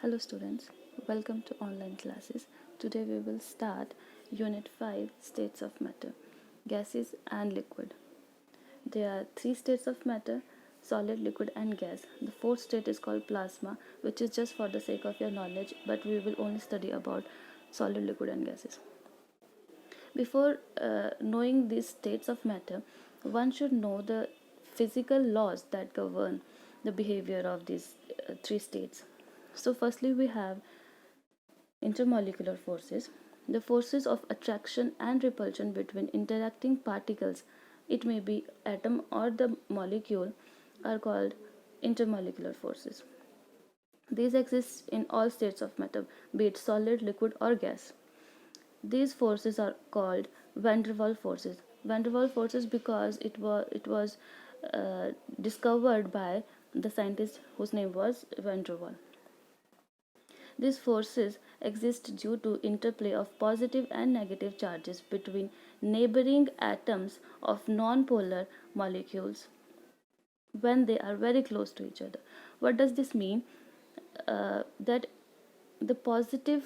Hello students, welcome to online classes. Today we will start Unit 5 States of Matter, Gases and Liquid. There are three states of matter: solid, liquid and gas. The fourth state is called plasma, which is just for the sake of your knowledge, but we will only study about solid, liquid and gases. Before knowing these states of matter, one should know the physical laws that govern the behavior of these three states. So firstly we have intermolecular forces, the forces of attraction and repulsion between interacting particles, it may be atom or the molecule, are called intermolecular forces. These exist in all states of matter, be it solid, liquid or gas. These forces are called van der Waals forces. Van der Waals forces because it was discovered by the scientist whose name was van der Waals. These forces exist due to interplay of positive and negative charges between neighboring atoms of nonpolar molecules when they are very close to each other. What does this mean? That the positively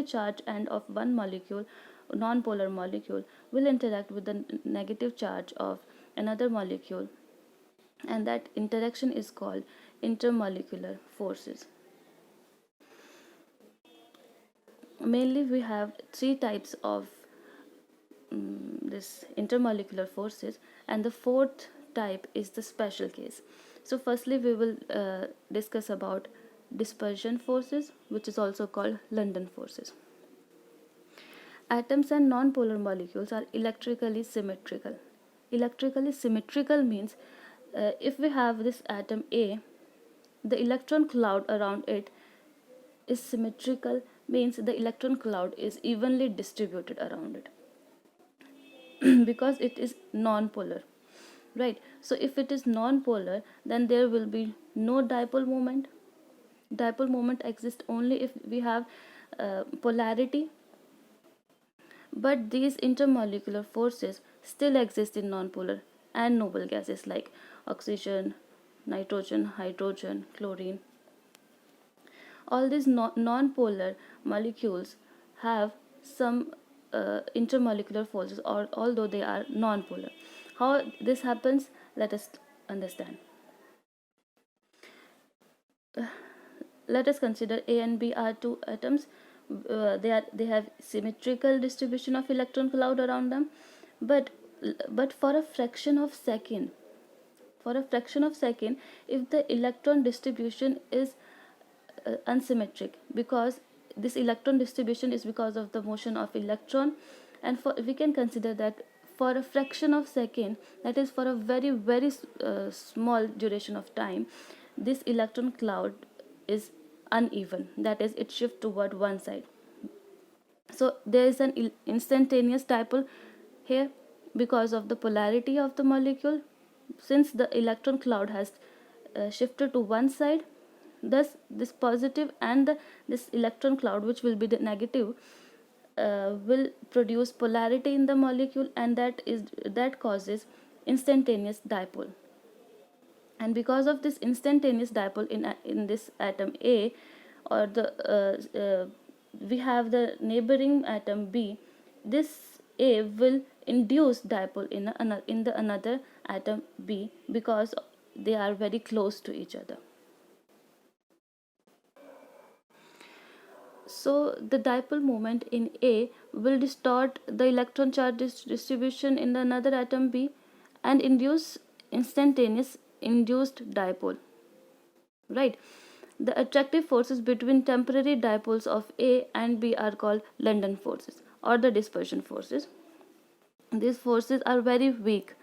charged end of one molecule, nonpolar molecule, will interact with the negative charge of another molecule, and that interaction is called intermolecular forces. Mainly we have three types of this intermolecular forces, and the fourth type is the special case. So firstly we will discuss about dispersion forces, which is also called London forces. Atoms and nonpolar molecules are electrically symmetrical. Electrically symmetrical means if we have this atom A, the electron cloud around it is symmetrical, means the electron cloud is evenly distributed around it because it is non-polar, right? So if it is non-polar, then there will be no dipole moment. Dipole moment exists only if we have polarity, but these intermolecular forces still exist in non-polar and noble gases like oxygen, nitrogen, hydrogen, chlorine. All these non-polar molecules have some intermolecular forces, or although they are non-polar. How this happens, let us understand. Let us consider A and B are two atoms. They have symmetrical distribution of electron cloud around them, but for a fraction of second, if the electron distribution is unsymmetric, because this electron distribution is because of the motion of electron, and we can consider that for a fraction of second, that is for a very small duration of time, this electron cloud is uneven, that is it shifts toward one side. So there is an instantaneous dipole here because of the polarity of the molecule. Since the electron cloud has shifted to one side, thus this positive and this electron cloud, which will be the negative, will produce polarity in the molecule, and that causes instantaneous dipole. And because of this instantaneous dipole in this atom A, or the we have the neighboring atom B, this A will induce dipole in the another atom B because they are very close to each other. So the dipole moment in A will distort the electron charge distribution in the another atom B and induce instantaneous induced dipole, right? The attractive forces between temporary dipoles of A and B are called London forces or the dispersion forces. These forces are very weak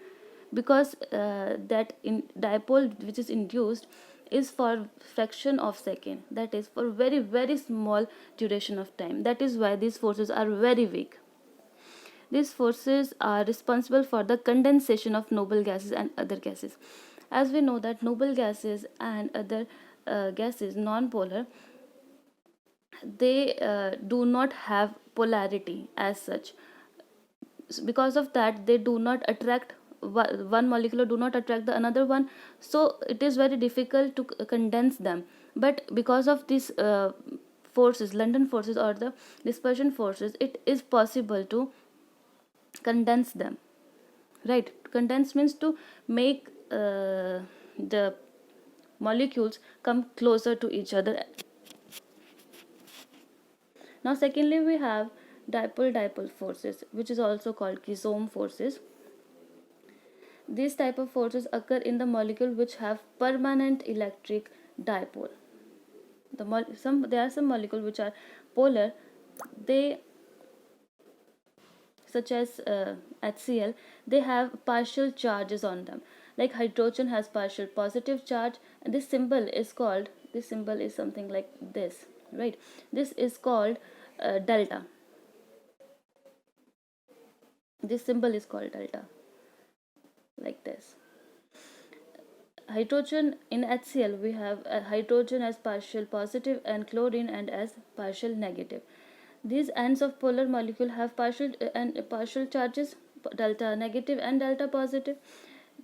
because that dipole which is induced is for fraction of second, that is for very small duration of time. That is why these forces are very weak. These forces are responsible for the condensation of noble gases and other gases. As we know that noble gases and other gases non-polar, they do not have polarity as such. Because of that, they do not attract one molecule do not attract the another one, so it is very difficult to condense them. But because of these forces, London forces or the dispersion forces, it is possible to condense them, right? Condense means to make the molecules come closer to each other. Now secondly, we have dipole-dipole forces, which is also called Kizome forces. These type of forces occur in the molecule which have permanent electric dipole. There are some molecules which are polar, they, such as HCl, they have partial charges on them. Like hydrogen has partial positive charge, and this symbol is something like this, right? This is called delta. This symbol is called delta, like this. Hydrogen in HCl, we have hydrogen as partial positive and chlorine and as partial negative. These ends of polar molecule have partial charges, delta negative and delta positive.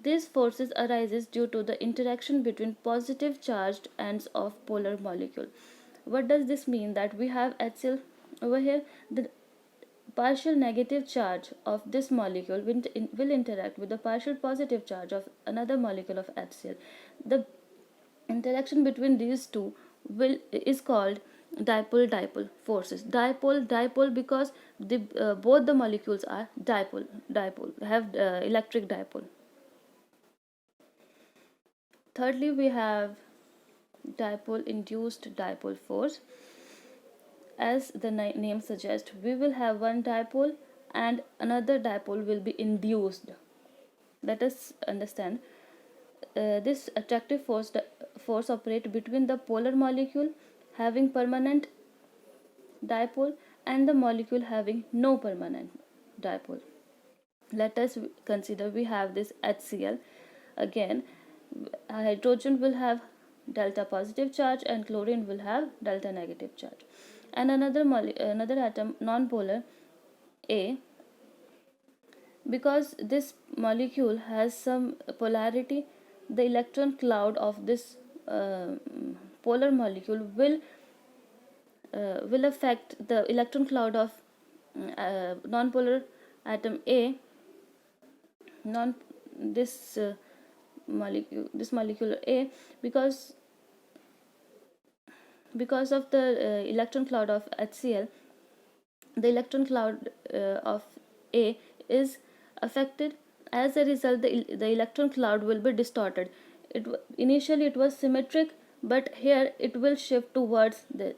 These forces arises due to the interaction between positive charged ends of polar molecule. What does this mean? That we have HCl over here, the partial negative charge of this molecule will interact with the partial positive charge of another molecule of HCl. The interaction between these two is called dipole-dipole forces. Dipole because both the molecules are dipole, have electric dipole. Thirdly, we have dipole-induced dipole force. As the name suggests, we will have one dipole and another dipole will be induced. Let us understand. This attractive force operate between the polar molecule having permanent dipole and the molecule having no permanent dipole. Let us consider we have this HCl. Again, hydrogen will have delta positive charge and chlorine will have delta negative charge. And another atom, non-polar, A, because this molecule has some polarity, the electron cloud of this polar molecule will affect the electron cloud of non-polar atom A. This molecule A, because of the electron cloud of HCl, the electron cloud of A is affected. As a result, the electron cloud will be distorted. Initially it was symmetric, but here it will shift towards the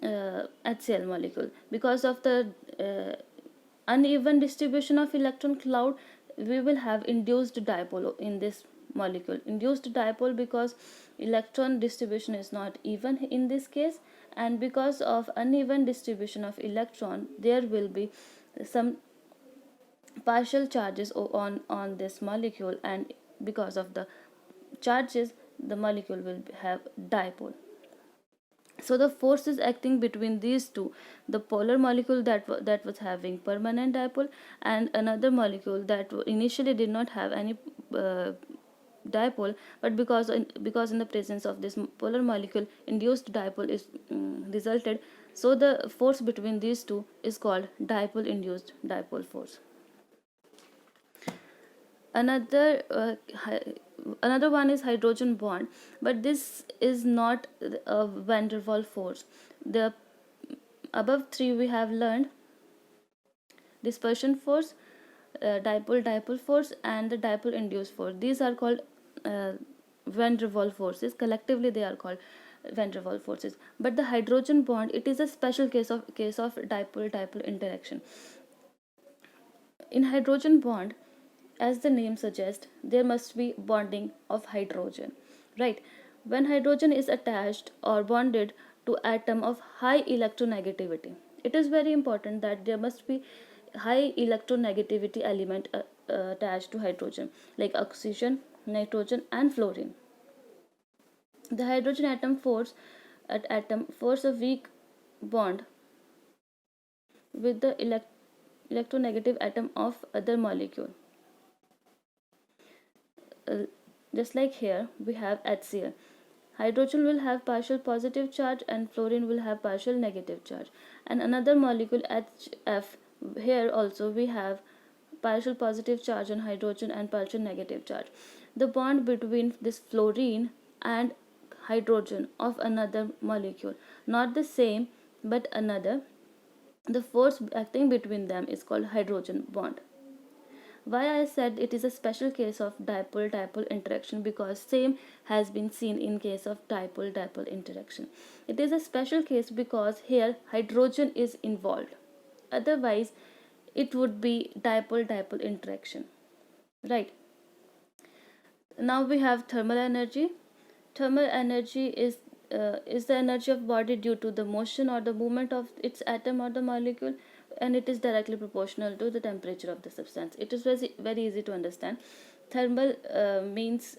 HCl molecule. Because of the uneven distribution of electron cloud, we will have induced dipole in this molecule. Induced dipole because electron distribution is not even in this case, and because of uneven distribution of electron, there will be some partial charges on this molecule, and because of the charges, the molecule will have dipole. So the force is acting between these two, the polar molecule that was having permanent dipole and another molecule that initially did not have any dipole, but because in the presence of this polar molecule, induced dipole is resulted. So the force between these two is called dipole induced dipole force. Another one is hydrogen bond, but this is not a van der Waals force. The above three we have learned: dispersion force, dipole force, and the dipole induced force. These are called van der Waals forces. Collectively they are called van der Waals forces. But the hydrogen bond, it is a special case of dipole interaction. In hydrogen bond, as the name suggests, there must be bonding of hydrogen, right? When hydrogen is attached or bonded to atom of high electronegativity, it is very important that there must be high electronegativity element attached to hydrogen, like oxygen, nitrogen, and fluorine. The hydrogen atom force a weak bond with the electronegative atom of other molecule. Just like here we have HCl. Hydrogen will have partial positive charge and fluorine will have partial negative charge. And another molecule HF, here also we have partial positive charge on hydrogen and partial negative charge. The bond between this fluorine and hydrogen of another molecule, not the same but another, the force acting between them is called hydrogen bond. Why I said it is a special case of dipole-dipole interaction, because same has been seen in case of dipole-dipole interaction. It is a special case because here hydrogen is involved. Otherwise, it would be dipole-dipole interaction, right? Now we have thermal energy. Thermal energy is the energy of body due to the motion or the movement of its atom or the molecule, and it is directly proportional to the temperature of the substance. It is very easy to understand. Thermal means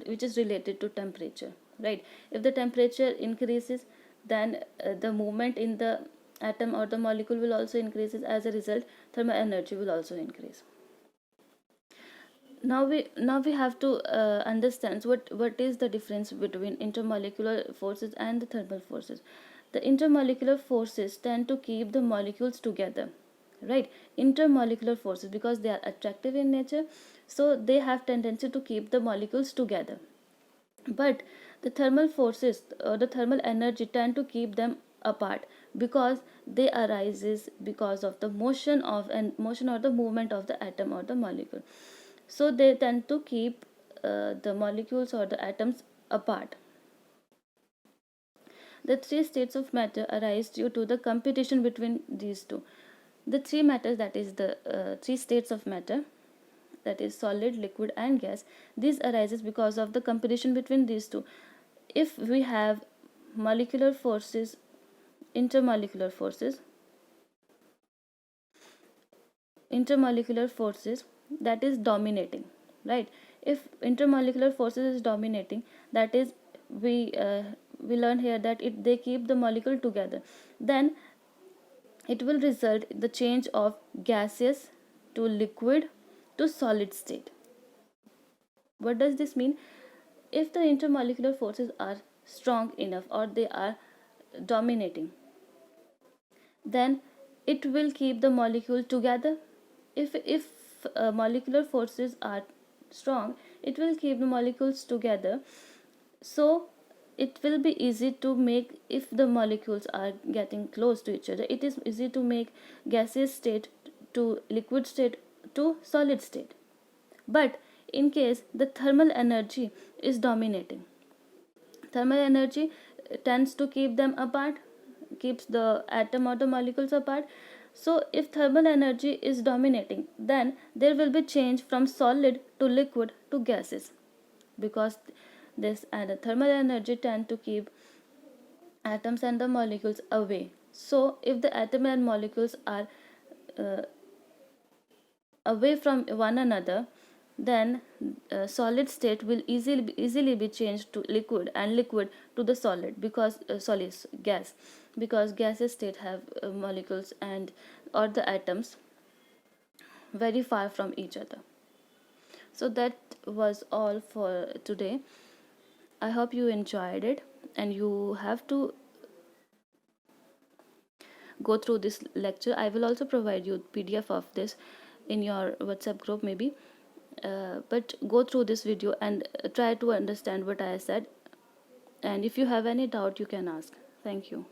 which is related to temperature, right? If the temperature increases, then the movement in the atom or the molecule will also increases. As a result, thermal energy will also increase. Now we have to understand what is the difference between intermolecular forces and the thermal forces. The intermolecular forces tend to keep the molecules together, right? Intermolecular forces, because they are attractive in nature, so they have tendency to keep the molecules together. But the thermal forces or the thermal energy tend to keep them apart, because they arises because of the motion or the movement of the atom or the molecule. So they tend to keep the molecules or the atoms apart. The three states of matter arise due to the competition between these two. The three matters, that is the three states of matter, that is solid, liquid and gas, this arises because of the competition between these two. If we have molecular forces, intermolecular forces, that is dominating, right? If intermolecular forces is dominating, that is, we learn here that they keep the molecule together, then it will result in the change of gaseous to liquid to solid state. What does this mean? If the intermolecular forces are strong enough or they are dominating, then it will keep the molecule together. If molecular forces are strong, it will keep the molecules together. So it will be easy to make, if the molecules are getting close to each other, it is easy to make gaseous state to liquid state to solid state. But in case the thermal energy is dominating, thermal energy tends to keep them apart, keeps the atom or the molecules apart. So if thermal energy is dominating, then there will be change from solid to liquid to gases, because this and the thermal energy tend to keep atoms and the molecules away. So if the atom and molecules are uh, away from one another, then solid state will easily be changed to liquid, and liquid to the solid, because solid gas, because gaseous state have molecules and or the atoms very far from each other. So that was all for today. I hope you enjoyed it, and you have to go through this lecture. I will also provide you PDF of this in your WhatsApp group maybe. But go through this video and try to understand what I said. And if you have any doubt, you can ask. Thank you.